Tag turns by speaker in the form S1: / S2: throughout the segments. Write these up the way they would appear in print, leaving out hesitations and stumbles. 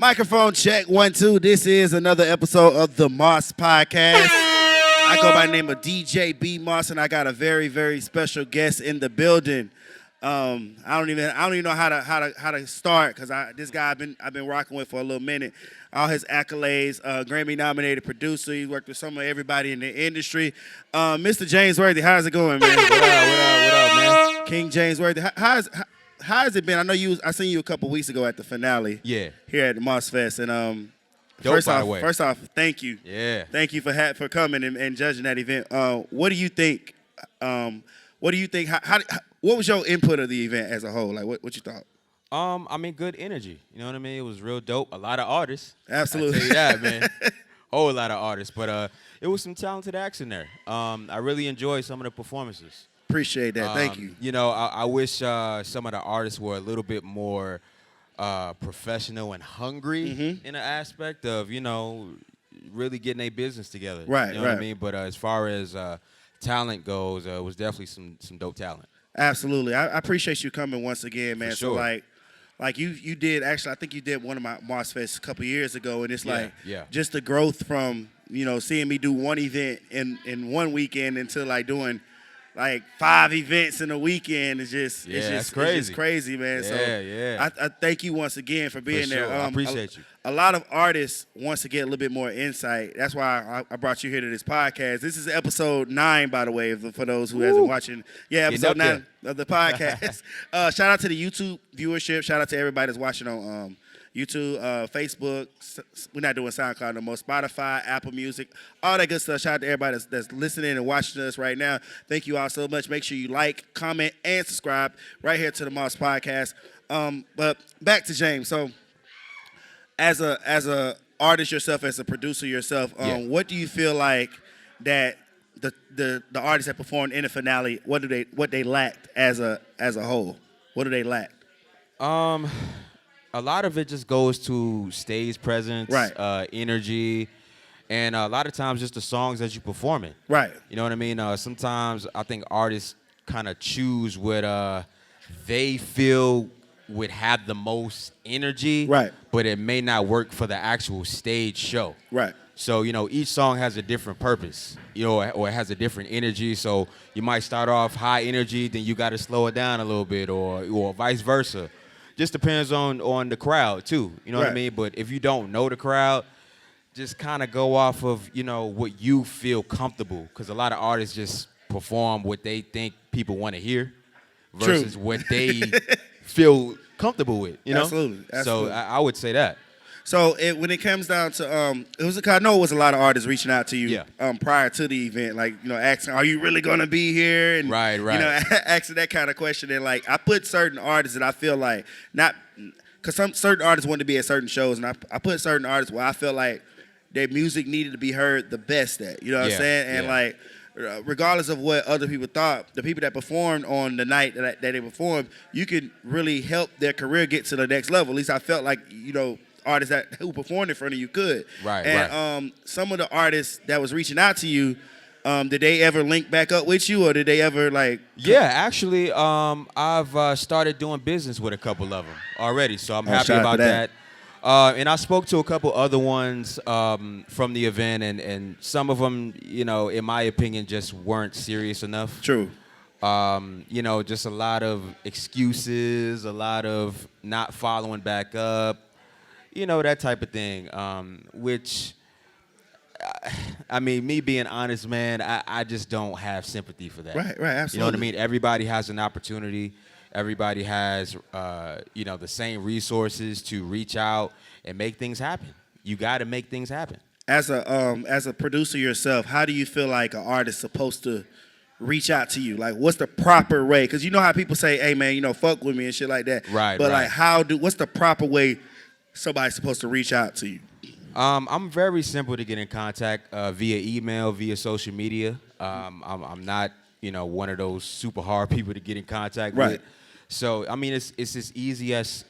S1: Microphone check 1 2. This is another episode of the Moss Podcast. I go by the name of DJ B Moss, and I got a very, very special guest in the building. I don't even know how to start because this guy I've been rocking with for a little minute. All his accolades, Grammy nominated producer. He's worked with some of everybody in the industry. Mr. James Worthy, how's it going, man?
S2: What up, man?
S1: King James Worthy, how has it been? I know I seen you a couple weeks ago at the finale.
S2: Yeah.
S1: Here at the Moss Fest, and
S2: Dope, by the way.
S1: First off, thank you.
S2: Yeah.
S1: Thank you for coming and judging that event. What do you think? What do you think? What was your input of the event as a whole? Like, what you thought?
S2: I mean, good energy. You know what I mean? It was real dope. A lot of artists.
S1: Absolutely.
S2: I tell you that, man. Whole lot of artists, but it was some talented acts in there. I really enjoyed some of the performances.
S1: Appreciate that. Thank you.
S2: You know, I wish some of the artists were a little bit more professional and hungry in the aspect of, really getting their business together.
S1: Right,
S2: You know what I mean? But as far as talent goes, it was definitely some dope talent.
S1: Absolutely. I appreciate you coming once again, man.
S2: For sure.
S1: So like you did actually, I think you did one of my Moss Fest a couple years ago, and it's just the growth from seeing me do one event in one weekend into like doing like 5 events in a weekend is just
S2: it's crazy.
S1: It's just crazy, man.
S2: Yeah.
S1: I thank you once again for being
S2: For
S1: there.
S2: sure. I appreciate you.
S1: A lot of artists wants to get a little bit more insight. That's why I brought you here to this podcast. This is episode 9, by the way, for those who hasn't watching. Yeah, episode 9 of the podcast. Shout out to the YouTube viewership. Shout out to everybody that's watching on YouTube, Facebook. We're not doing SoundCloud no more. Spotify, Apple Music, all that good stuff. Shout out to everybody that's listening and watching us right now. Thank you all so much. Make sure you like, comment, and subscribe right here to the Moss Podcast. But back to James. So, as a artist yourself, as a producer yourself, what do you feel like that the artists that performed in the finale, what they lacked as a whole? What do they lack?
S2: A lot of it just goes to stage presence, energy, and a lot of times just the songs that you perform in.
S1: Right.
S2: You know what I mean? Sometimes I think artists kind of choose what they feel would have the most energy, but it may not work for the actual stage show.
S1: Right.
S2: So, each song has a different purpose, or it has a different energy. So you might start off high energy, then you got to slow it down a little bit, or vice versa. Just depends on the crowd, too. You know what I mean? But if you don't know the crowd, just kind of go off of, what you feel comfortable. Because a lot of artists just perform what they think people want to hear versus what they feel comfortable with,
S1: Absolutely.
S2: So I would say that.
S1: So when it comes down to I know it was a lot of artists reaching out to you prior to the event, like asking, "Are you really gonna be here?" And
S2: right.
S1: Asking that kind of question. And like I put certain artists that I feel like not because some certain artists want to be at certain shows, and I put certain artists where I feel like their music needed to be heard the best at. You know what I'm saying? And like regardless of what other people thought, the people that performed on the night that they performed, you could really help their career get to the next level. At least I felt like artists who performed in front of you could.
S2: Right.
S1: Some of the artists that was reaching out to you, did they ever link back up with you, or did they ever like?
S2: Yeah, actually, I've started doing business with a couple of them already, so I'm happy about that. And I spoke to a couple other ones from the event, and some of them, in my opinion, just weren't serious enough.
S1: True.
S2: Just a lot of excuses, a lot of not following back up. That type of thing, which, I mean, me being honest, man, I just don't have sympathy for that.
S1: Right, absolutely.
S2: You know what I mean? Everybody has an opportunity. Everybody has, the same resources to reach out and make things happen. You got to make things happen.
S1: As a producer yourself, how do you feel like an artist is supposed to reach out to you? Like, what's the proper way? Because you know how people say, "Hey, man, fuck with me" and shit like that.
S2: Right.
S1: But like, what's the proper way somebody's supposed to reach out to you?
S2: I'm very simple to get in contact via email, via social media. I'm not, one of those super hard people to get in contact with. So, I mean, it's as easy as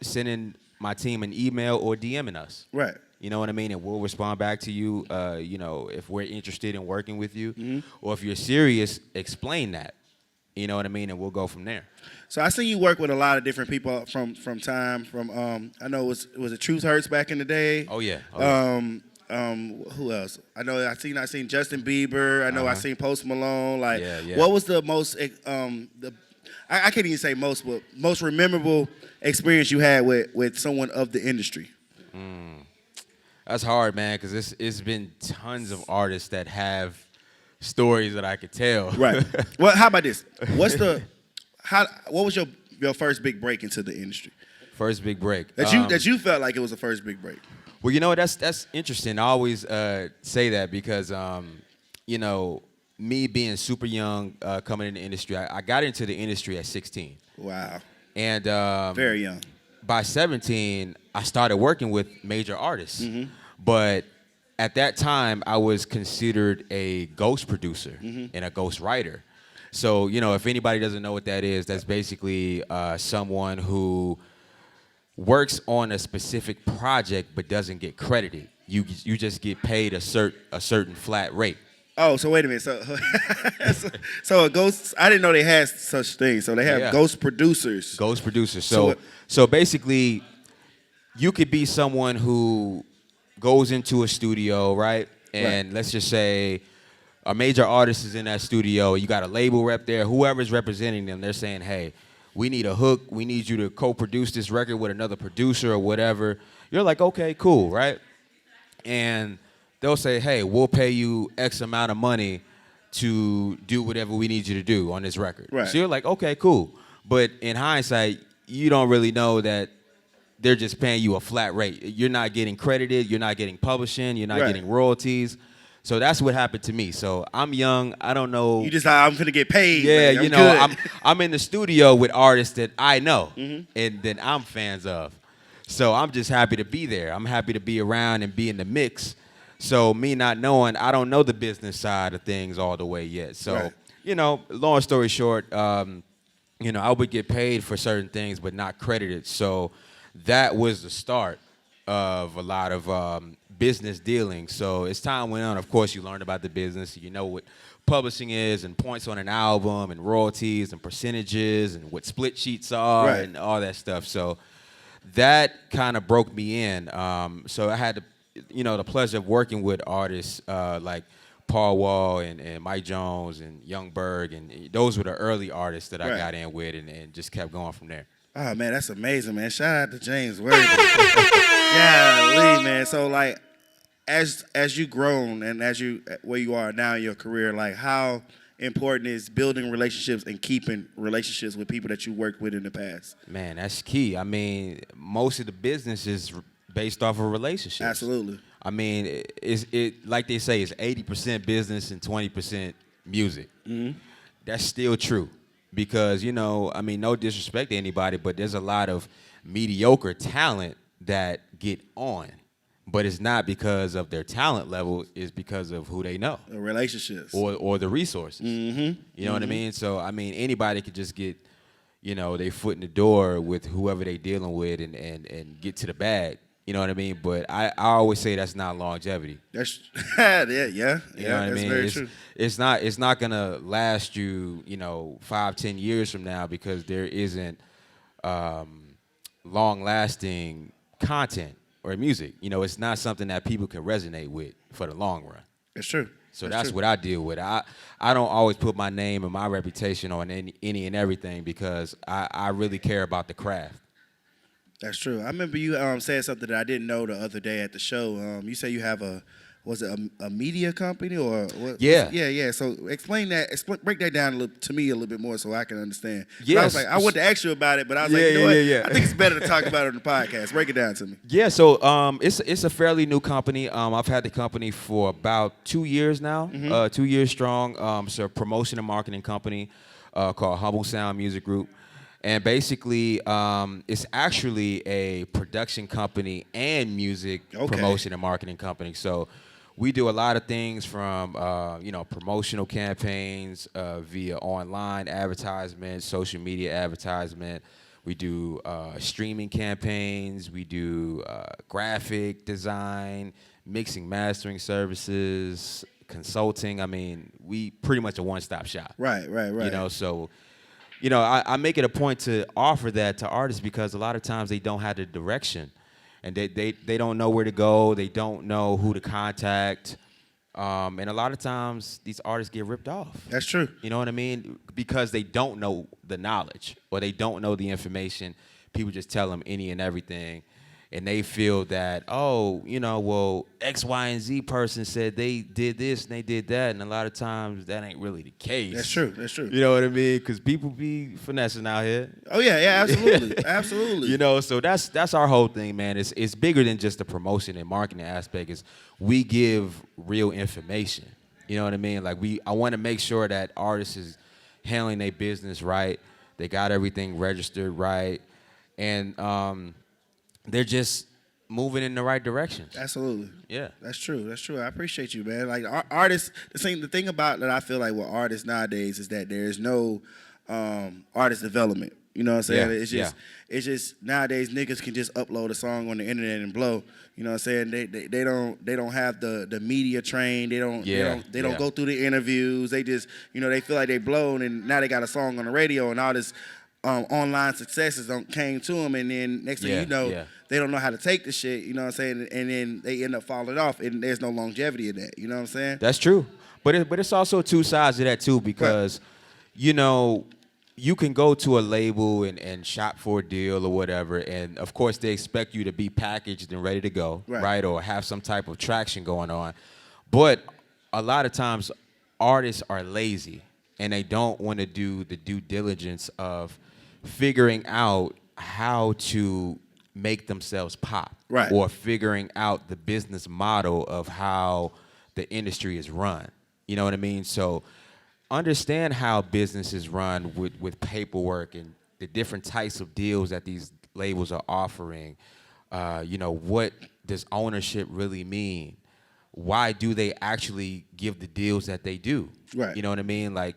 S2: sending my team an email or DMing us.
S1: Right.
S2: You know what I mean? And we'll respond back to you, if we're interested in working with you. Or if you're serious, explain that. You know what I mean? And we'll go from there.
S1: So I see you work with a lot of different people from time. I know it was Truth Hurts back in the day.
S2: Oh yeah. Oh, yeah.
S1: Who else? I seen Justin Bieber. I know I seen Post Malone. Like,
S2: Yeah.
S1: what was the most I can't even say most, but most memorable experience you had with someone of the industry?
S2: That's hard, man, because it's been tons of artists that have stories that I could tell.
S1: Right. Well, how about this? What was your first big break into the industry?
S2: First big break
S1: that you felt like it was the first big break.
S2: Well, you know, that's interesting. I always say that because you know, me being super young, coming in the industry, I got into the industry at 16.
S1: Wow.
S2: And
S1: very young.
S2: By 17, I started working with major artists.
S1: Mm-hmm.
S2: But at that time, I was considered a ghost producer and a ghost writer. So, you know, if anybody doesn't know what that is, that's basically someone who works on a specific project but doesn't get credited. You just get paid a certain flat rate.
S1: Oh, so wait a minute. So a ghost, I didn't know they had such things. So they have ghost producers.
S2: Ghost producers. So basically, you could be someone who goes into a studio, right? And let's just say a major artist is in that studio. You got a label rep there. Whoever's representing them, they're saying, hey, we need a hook. We need you to co-produce this record with another producer or whatever. You're like, okay, cool, right? And they'll say, hey, we'll pay you X amount of money to do whatever we need you to do on this record.
S1: Right.
S2: So you're like, okay, cool. But in hindsight, you don't really know that they're just paying you a flat rate. You're not getting credited. You're not getting publishing. You're not getting royalties. So that's what happened to me. So I'm young. I don't know.
S1: You just I'm gonna get paid.
S2: Yeah,
S1: man.
S2: you know, I'm in the studio with artists that I know and that I'm fans of. So I'm just happy to be there. I'm happy to be around and be in the mix. So me not knowing, I don't know the business side of things all the way yet. So, you know, long story short, you know, I would get paid for certain things but not credited. So that was the start of a lot of business dealings. So as time went on, of course, you learned about the business. You know what publishing is and points on an album and royalties and percentages and what split sheets are and all that stuff. So that kind of broke me in. So I had the pleasure of working with artists like Paul Wall and Mike Jones and Young Berg, and those were the early artists that I got in with and just kept going from there.
S1: Oh, man, that's amazing, man. Shout out to James Worthy. Yeah, man. So, like, as you grown and as you where you are now in your career, like, how important is building relationships and keeping relationships with people that you worked with in the past?
S2: Man, that's key. I mean, most of the business is based off of relationships.
S1: Absolutely.
S2: I mean, it like they say, it's 80% business and 20% music. Mm-hmm. That's still true. Because, you know, I mean, no disrespect to anybody, but there's a lot of mediocre talent that get on. But it's not because of their talent level, it's because of who they know.
S1: The relationships.
S2: Or the resources.
S1: Mm-hmm.
S2: You know what I mean? So, I mean, anybody could just get, you know, their foot in the door with whoever they dealing with and get to the bag. You know what I mean? But I always say that's not longevity.
S1: That's yeah.
S2: You know what I mean?
S1: Very true.
S2: It's not gonna last you, you know, 5-10 years from now because there isn't long-lasting content or music. You know, it's not something that people can resonate with for the long run.
S1: It's true.
S2: So that's what I deal with. I don't always put my name and my reputation on any and everything because I really care about the craft.
S1: That's true. I remember you said something that I didn't know the other day at the show. You said you have a media company or what?
S2: Yeah.
S1: Yeah. So explain that. Break that down to me a little bit more so I can understand.
S2: Yes.
S1: I was like, I wanted to ask you about it, but I was like, you know what? I think it's better to talk about it on the podcast. Break it down to me.
S2: Yeah. So it's a fairly new company. I've had the company for about 2 years now. 2 years strong. It's a promotion and marketing company called Humble Sound Music Group. And basically, it's actually a production company and music promotion and marketing company. So we do a lot of things from, promotional campaigns via online advertisement, social media advertisement. We do streaming campaigns. We do graphic design, mixing, mastering services, consulting. I mean, we pretty much a one-stop shop.
S1: Right.
S2: You know, so, I make it a point to offer that to artists because a lot of times they don't have the direction, and they don't know where to go. They don't know who to contact. And a lot of times these artists get ripped off.
S1: That's true.
S2: You know what I mean? Because they don't know the knowledge or they don't know the information. People just tell them any and everything. And they feel that, well, X, Y, and Z person said they did this and they did that. And a lot of times that ain't really the case.
S1: That's true.
S2: You know what I mean? Because people be finessing out here.
S1: Oh, yeah, absolutely. Absolutely.
S2: So that's our whole thing, man. It's bigger than just the promotion and marketing aspect. Is we give real information. You know what I mean? Like I want to make sure that artists is handling their business right. They got everything registered right. And they're just moving in the right direction.
S1: Absolutely.
S2: Yeah.
S1: That's true. I appreciate you, man. Like artists, the thing about that I feel like with artists nowadays is that there is no artist development. You know what I'm saying?
S2: Yeah.
S1: It's just nowadays niggas can just upload a song on the internet and blow. You know what I'm saying? They don't have the media trained. They don't go through the interviews. They just they feel like they blown and now they got a song on the radio and all this online successes came to them, and then next thing you know, they don't know how to take the shit, you know what I'm saying? And then they end up falling off, and there's no longevity in that, you know what I'm saying?
S2: That's true. But it's also two sides of that, too, because, you can go to a label and shop for a deal or whatever, and, of course, they expect you to be packaged and ready to go, right? Or have some type of traction going on. But a lot of times, artists are lazy, and they don't want to do the due diligence of figuring out how to make themselves pop,
S1: right?
S2: Or figuring out the business model of how the industry is run. You know what I mean? So understand how business is run with paperwork and the different types of deals that these labels are offering. What does ownership really mean? Why do they actually give the deals that they do?
S1: Right.
S2: You know what I mean? Like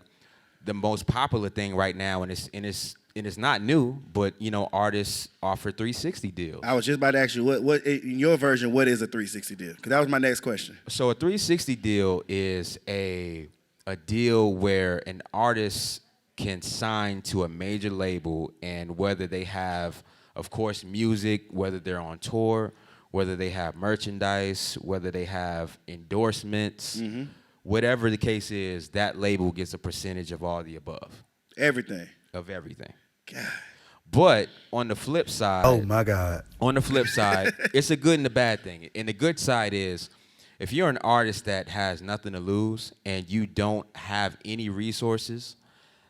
S2: the most popular thing right now, and it's not new, but artists offer 360 deals.
S1: I was just about to ask you, what in your version, what is a 360 deal? Because that was my next question.
S2: So a 360 deal is a deal where an artist can sign to a major label, and whether they have, of course, music, whether they're on tour, whether they have merchandise, whether they have endorsements, whatever the case is, that label gets a percentage of all the above.
S1: Everything.
S2: Of everything.
S1: God.
S2: But on the flip side,
S3: oh my God.
S2: On the flip side, it's a good and a bad thing. And the good side is, if you're an artist that has nothing to lose and you don't have any resources,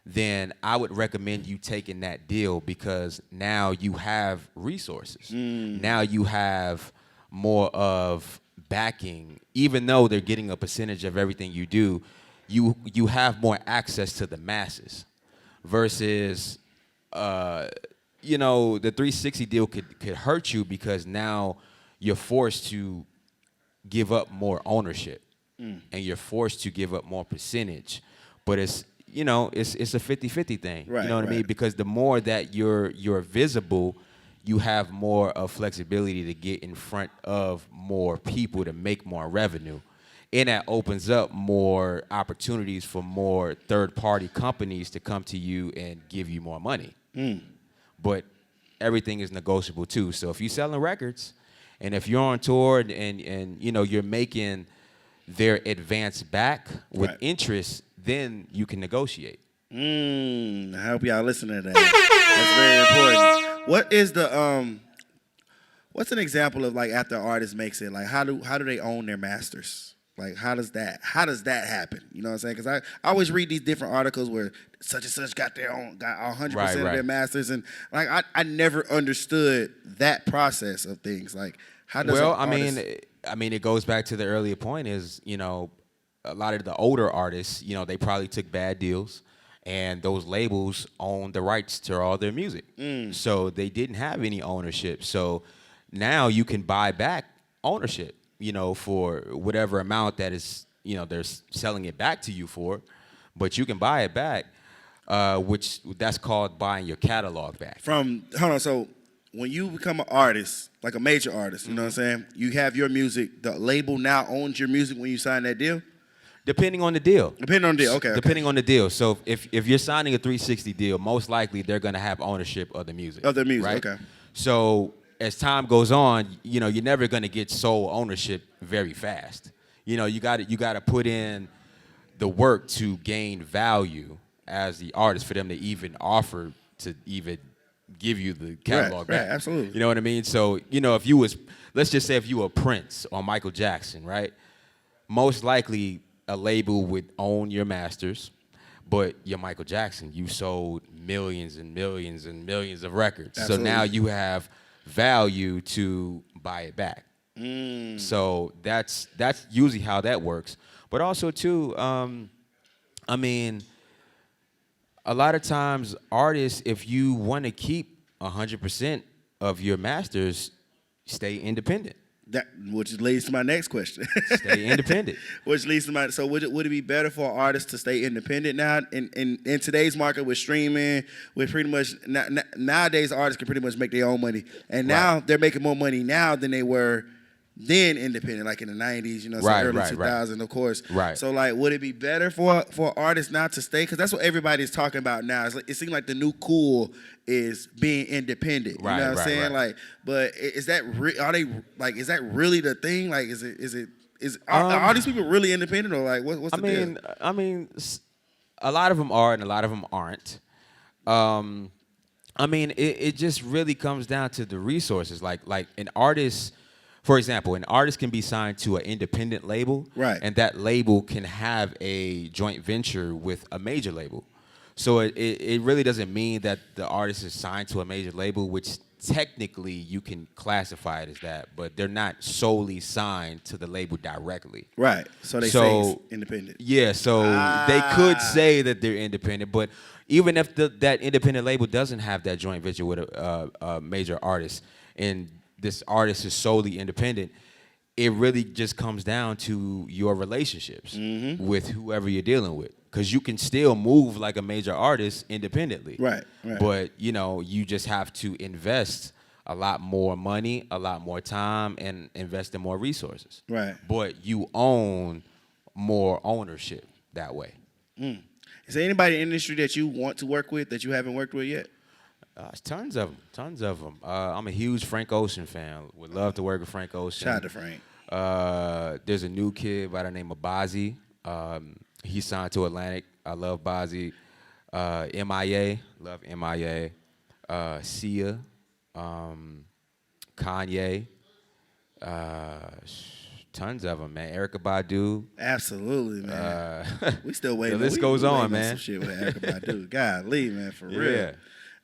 S2: then I would recommend you taking that deal because now you have resources. Now you have more of backing. Even though they're getting a percentage of everything you do, you have more access to the masses versus the 360 deal could hurt you because now you're forced to give up more ownership and you're forced to give up more percentage. But it's a 50-50 thing.
S1: Right,
S2: you know what I mean? Because the more that you're visible, you have more of flexibility to get in front of more people to make more revenue. And that opens up more opportunities for more third-party companies to come to you and give you more money. But everything is negotiable too. So if you're selling records, and if you're on tour and you're making their advance back with interest, then you can negotiate.
S1: I hope y'all listen to that. That's very important. What is the what's an example of like after an artist makes it? Like how do they own their masters? Like how does that happen? You know what I'm saying? Because I always read these different articles where such and such got 100% of their masters, and like I never understood that process of things. Like how does
S2: I mean it goes back to the earlier point is a lot of the older artists they probably took bad deals. And those labels own the rights to all their music. So they didn't have any ownership. So now you can buy back ownership, for whatever amount that is, they're selling it back to you for. But you can buy it back, which that's called buying your catalog back.
S1: So when you become an artist, like a major artist, you know what I'm saying? You have your music. The label now owns your music when you sign that deal?
S2: Depending on the deal.
S1: Depending on the deal, okay.
S2: Depending on the deal. So if you're signing a 360 deal, most likely they're going to have ownership of the music.
S1: Of the music,
S2: right?
S1: okay.
S2: So as time goes on, you're never going to get sole ownership very fast. You got to put in the work to gain value as the artist for them to even offer to even give you the catalog back.
S1: Right, absolutely.
S2: You know what I mean? So, let's just say if you were Prince or Michael Jackson, right? Most likely a label would own your masters, but you're Michael Jackson. You sold millions and millions and millions of records.
S1: Absolutely.
S2: So now you have value to buy it back. So that's usually how that works. But also too, a lot of times artists, if you want to keep 100% of your masters, stay independent.
S1: Which leads to my next question.
S2: Stay independent.
S1: Which leads to my, so would it be better for artists to stay independent now in today's market with streaming, with pretty much nowadays artists can pretty much make their own money, and now they're making more money now than they were then independent, like in the 90s, early 2000s, of course.
S2: Right.
S1: So, like, would it be better for artists not to stay? Because that's what everybody's talking about now. It seems like the new cool is being independent. You know what I'm saying? Right. Like, but is that is that really the thing? Like, are these people really independent, or like what's the deal?
S2: I mean, a lot of them are and a lot of them aren't. It just really comes down to the resources. Like an artist. For example, an artist can be signed to an independent label,
S1: right,
S2: and that label can have a joint venture with a major label. So it really doesn't mean that the artist is signed to a major label, which technically you can classify it as that, but they're not solely signed to the label directly.
S1: Right. So they say it's independent.
S2: Yeah, so they could say that they're independent, but even if that independent label doesn't have that joint venture with a major artist, and this artist is solely independent, it really just comes down to your relationships with whoever you're dealing with. Because you can still move like a major artist independently.
S1: Right.
S2: But, you just have to invest a lot more money, a lot more time, and invest in more resources.
S1: Right.
S2: But you own more ownership that way.
S1: Is there anybody in the industry that you want to work with that you haven't worked with yet?
S2: Tons of them. I'm a huge Frank Ocean fan. Would love to work with Frank Ocean.
S1: Shout out to Frank.
S2: There's a new kid by the name of Bazzi. He's signed to Atlantic. I love Bazzi. MIA, love MIA. Sia, Kanye. Tons of them, man. Erykah Badu.
S1: Absolutely, man. We still waiting.
S2: The list goes on, man.
S1: Some shit with Erykah Badu. Golly, man, for real.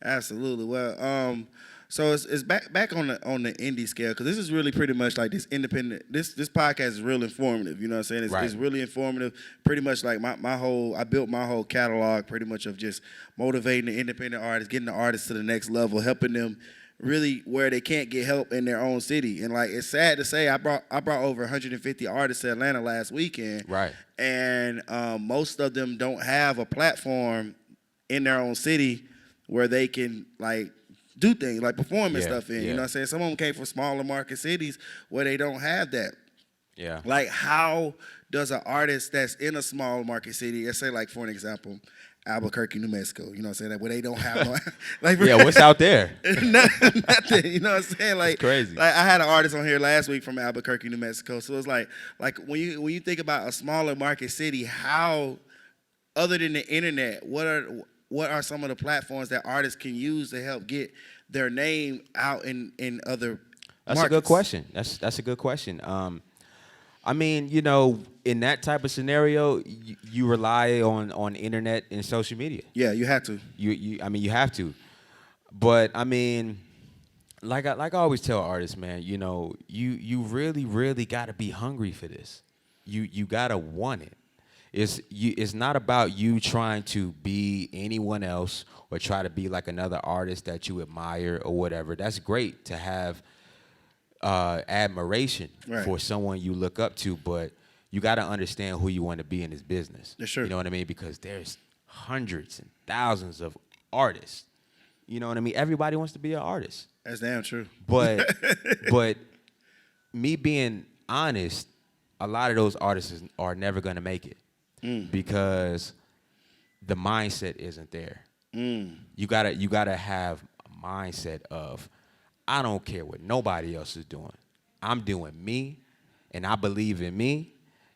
S1: Absolutely. Well, so it's back on the indie scale, because this is really pretty much like this independent. This podcast is real informative. You know what I'm saying? It's really informative. Pretty much like I built my whole catalog pretty much of just motivating the independent artists, getting the artists to the next level, helping them really where they can't get help in their own city. And like, it's sad to say, I brought over 150 artists to Atlanta last weekend.
S2: Right.
S1: And most of them don't have a platform in their own city where they can like do things like perform and stuff in. You know what I'm saying? Some of them came from smaller market cities where they don't have that.
S2: Yeah.
S1: Like, how does an artist that's in a small market city, let's say like for an example, Albuquerque, New Mexico, you know what I'm saying? Like, where they don't have no like
S2: what's out there?
S1: Nothing, you know what I'm saying? Like,
S2: it's crazy.
S1: Like, I had an artist on here last week from Albuquerque, New Mexico. So it's like when you think about a smaller market city, how, other than the internet, what are some of the platforms that artists can use to help get their name out in other
S2: That's
S1: markets?
S2: a good question. That's a good question. In that type of scenario, you rely on internet and social media.
S1: Yeah, you have to.
S2: You have to. But like I always tell artists, man, you really, really gotta be hungry for this. You gotta want it. It's not about you trying to be anyone else or try to be like another artist that you admire or whatever. That's great to have admiration for someone you look up to, but you got to understand who you want to be in this business.
S1: Yeah, sure.
S2: You know what I mean? Because there's hundreds and thousands of artists. You know what I mean? Everybody wants to be an artist.
S1: That's damn true.
S2: But me being honest, a lot of those artists are never going to make it. because the mindset isn't there. You gotta have a mindset of, I don't care what nobody else is doing. I'm doing me, and I believe in me,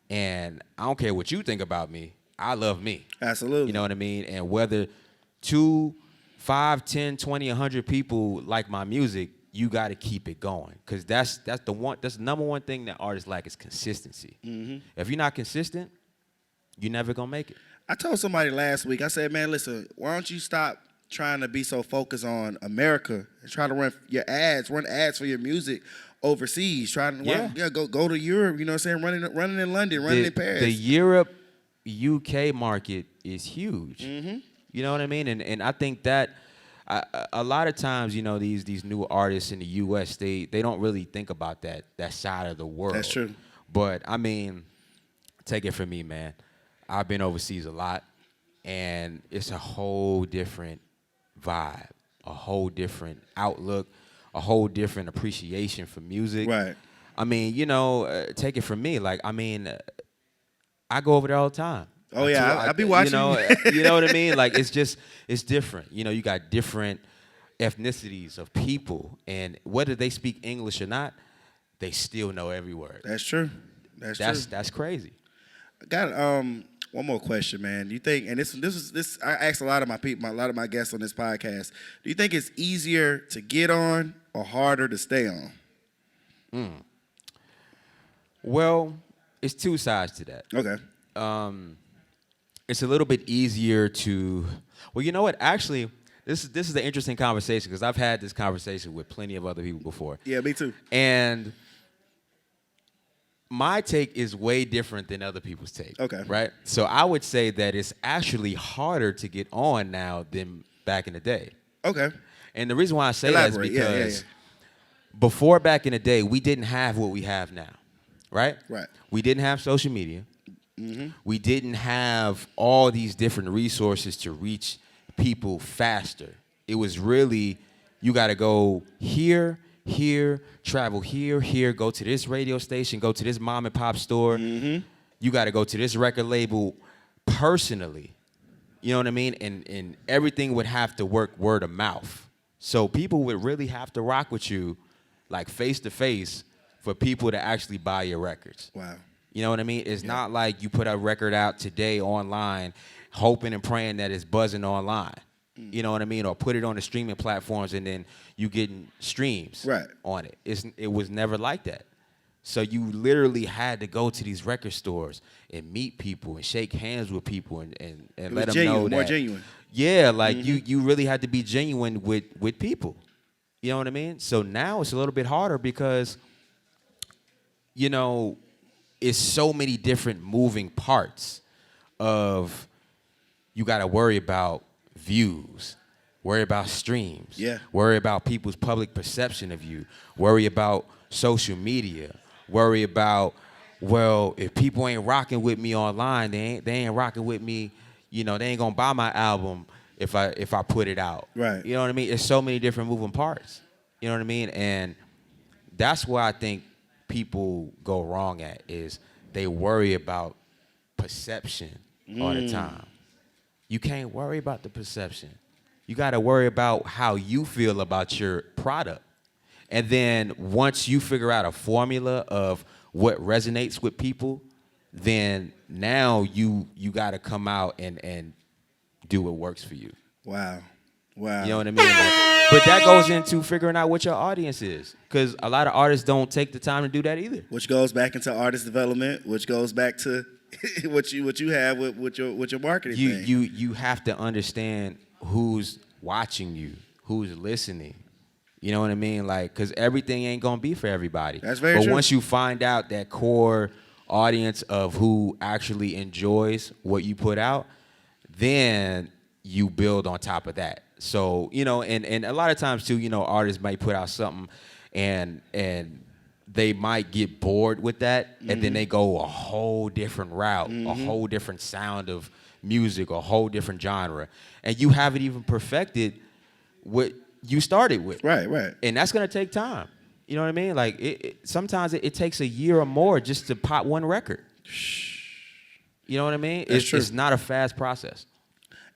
S2: and I don't care what you think about me. I love me.
S1: Absolutely.
S2: You know what I mean? And whether 2, 5, 10, 20, 100 people like my music, you got to keep it going, because that's the number one thing that artists lack is consistency. If you're not consistent, you're never gonna make it.
S1: I told somebody last week, I said, man, listen, why don't you stop trying to be so focused on America and try to run ads for your music overseas. Try to go to Europe, you know what I'm saying? Running in London, running in Paris.
S2: The Europe UK market is huge. You know what I mean? And I think that a lot of times, you know, these new artists in the US, they don't really think about that side of the world.
S1: That's true.
S2: But I mean, take it from me, man. I've been overseas a lot, and it's a whole different vibe, a whole different outlook, a whole different appreciation for music.
S1: Right.
S2: I mean, you know, take it from me. Like, I mean, I go over there all the time.
S1: Oh, yeah, I be watching.
S2: You know what I mean? Like, it's different. You know, you got different ethnicities of people, and whether they speak English or not, they still know every word.
S1: That's true.
S2: That's crazy.
S1: I got one more question, man. Do you think, and this I asked a lot of my people, a lot of my guests on this podcast, do you think it's easier to get on or harder to stay on?
S2: Well, it's two sides to that.
S1: Okay.
S2: It's a little bit easier to, well, you know what? Actually, this is an interesting conversation, because I've had this conversation with plenty of other people before.
S1: Yeah, me too.
S2: And my take is way different than other people's take.
S1: Okay.
S2: Right? So I would say that it's actually harder to get on now than back in the day.
S1: Okay.
S2: And the reason why I say that is because before, back in the day, we didn't have what we have now. Right?
S1: Right.
S2: We didn't have social media. We didn't have all these different resources to reach people faster. It was really, you got to go here, travel here, go to this radio station, go to this mom and pop store. You got to go to this record label personally. You know what I mean? And everything would have to work word of mouth. So people would really have to rock with you, like face to face, for people to actually buy your records.
S1: Wow.
S2: You know what I mean? It's not like you put a record out today online, hoping and praying that it's buzzing online. You know what I mean? Or put it on the streaming platforms and then you getting streams on it. It was never like that. So you literally had to go to these record stores and meet people and shake hands with people and let them know that.
S1: More genuine.
S2: Yeah, like you really had to be genuine with people. You know what I mean? So now it's a little bit harder because, you know, it's so many different moving parts of, you got to worry about views, worry about streams, worry about people's public perception of you, worry about social media, worry about, well, if people ain't rocking with me online, they ain't rocking with me, you know, they ain't gonna buy my album if I put it out.
S1: Right.
S2: You know what I mean? It's so many different moving parts. You know what I mean? And that's where I think people go wrong at, is they worry about perception all the time. You can't worry about the perception. You got to worry about how you feel about your product. And then once you figure out a formula of what resonates with people, then now you got to come out and do what works for you.
S1: Wow. Wow.
S2: You know what I mean? But that goes into figuring out what your audience is, because a lot of artists don't take the time to do that either.
S1: Which goes back into artist development, which goes back to what you have with your marketing thing.
S2: You have to understand who's watching you, who's listening. You know what I mean? Like, because everything ain't gonna be for everybody.
S1: That's very true.
S2: But once you find out that core audience of who actually enjoys what you put out, then you build on top of that. So, you know, and a lot of times too, you know, artists might put out something and they might get bored with that, and then they go a whole different route, a whole different sound of music, a whole different genre. And you haven't even perfected what you started with.
S1: Right.
S2: And that's going to take time. You know what I mean? Like, sometimes it takes a year or more just to pop one record. You know what I mean?
S1: It's
S2: not a fast process.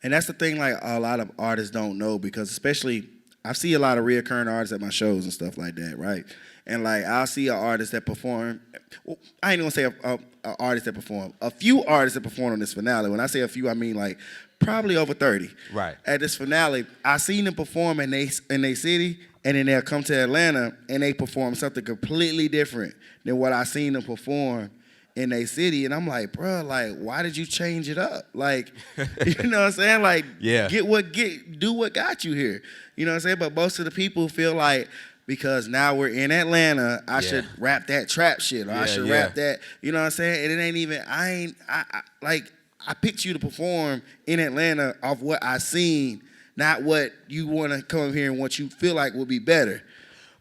S1: And that's the thing, like, a lot of artists don't know, because especially I see a lot of reoccurring artists at my shows and stuff like that, right? And, like, I'll see an artist that perform. Well, I ain't gonna say a artist that perform. A few artists that perform on this finale. When I say a few, I mean, like, probably over 30.
S2: Right.
S1: At this finale, I seen them perform in they city, and then they'll come to Atlanta and they perform something completely different than what I seen them perform in their city. And I'm like, bro, like, why did you change it up? Like, you know what I'm saying? Like,
S2: yeah.
S1: do what got you here. You know what I'm saying? But most of the people feel like, because now we're in Atlanta, I should rap that trap shit, or I should rap that, you know what I'm saying? And it ain't even, I picked you to perform in Atlanta off what I seen, not what you want to come here and what you feel like will be better.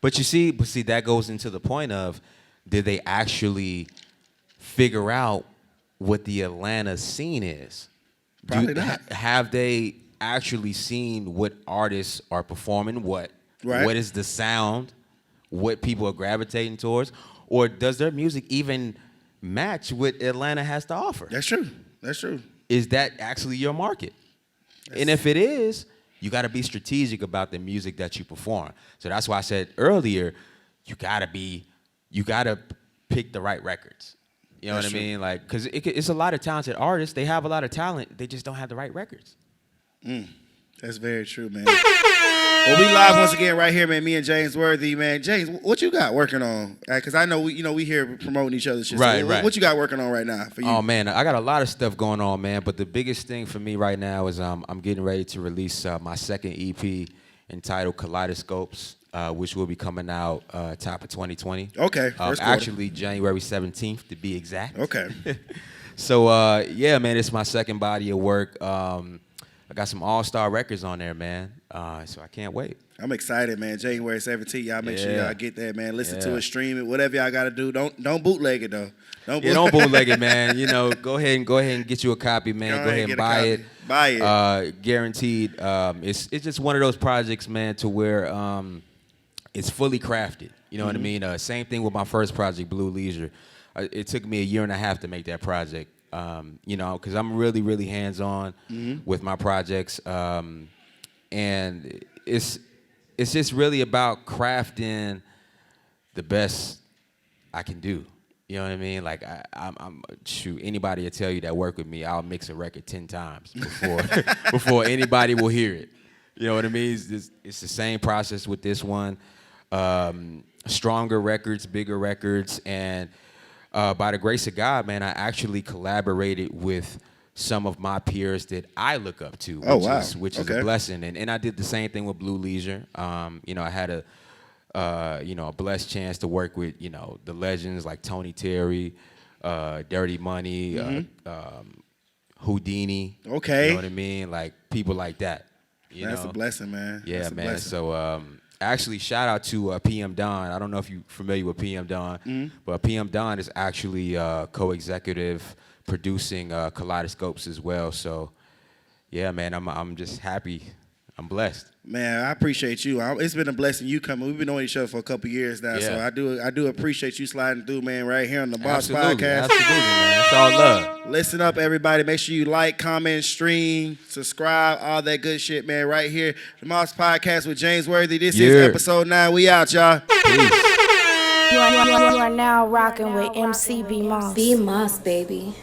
S2: But see, that goes into the point of, did they actually figure out what the Atlanta scene is?
S1: Probably not.
S2: Have they actually seen what artists are performing? What is the sound? What people are gravitating towards? Or does their music even match what Atlanta has to offer?
S1: That's true.
S2: Is that actually your market? And if it is, you got to be strategic about the music that you perform. So that's why I said earlier, you got to pick the right records. You know what I mean? Like, because it's a lot of talented artists. They have a lot of talent. They just don't have the right records.
S1: That's very true, man. Well, we live once again right here, man. Me and James Worthy, man. James, what you got working on? Because I know we here promoting each other's shit.
S2: Right,
S1: so
S2: right.
S1: What you got working on right now for you?
S2: Oh man, I got a lot of stuff going on, man. But the biggest thing for me right now is I'm getting ready to release my second EP entitled Kaleidoscopes, which will be coming out top of 2020.
S1: Okay, first quarter.
S2: Actually, January 17th to be exact.
S1: Okay.
S2: So yeah, man, it's my second body of work. I got some all-star records on there, man. So I can't wait.
S1: I'm excited, man. January 17th, y'all make sure y'all get that, man. Listen to it, stream it, whatever y'all got to do. Don't bootleg it though.
S2: Don't bootleg it, man. You know, go ahead and get you a copy, man. Go ahead and buy it.
S1: Buy it.
S2: Guaranteed. It's just one of those projects, man, to where it's fully crafted. You know what I mean? Same thing with my first project, Blue Leisure. It took me a year and a half to make that project. You know, because I'm really, really hands-on with my projects, and it's just really about crafting the best I can do. You know what I mean? Like I'm anybody will tell you that work with me, I'll mix a record 10 times before anybody will hear it. You know what I mean? It's the same process with this one. Stronger records, bigger records, and by the grace of God, man, I actually collaborated with some of my peers that I look up to, which is a blessing. And I did the same thing with Blue Leisure. You know, I had a blessed chance to work with, you know, the legends like Tony Terry, Dirty Money, Houdini.
S1: Okay.
S2: You know what I mean? Like people like that.
S1: That's a blessing, man.
S2: Yeah,
S1: That's
S2: man. So actually, shout out to PM Don. I don't know if you're familiar with PM Don, but PM Don is actually co-executive producing Kaleidoscopes as well. So, yeah, man, I'm just happy. I'm blessed.
S1: Man, I appreciate you. It's been a blessing you coming. We've been knowing each other for a couple years now, so I do appreciate you sliding through, man, right here on the Boss Podcast.
S2: Absolutely, man. It's all love.
S1: Listen up, everybody. Make sure you like, comment, stream, subscribe, all that good shit, man, right here. The Boss Podcast with James Worthy. This is episode 9. We out, y'all.
S2: Peace.
S3: You are now rocking with MCB Moss.
S4: Be Moss, baby.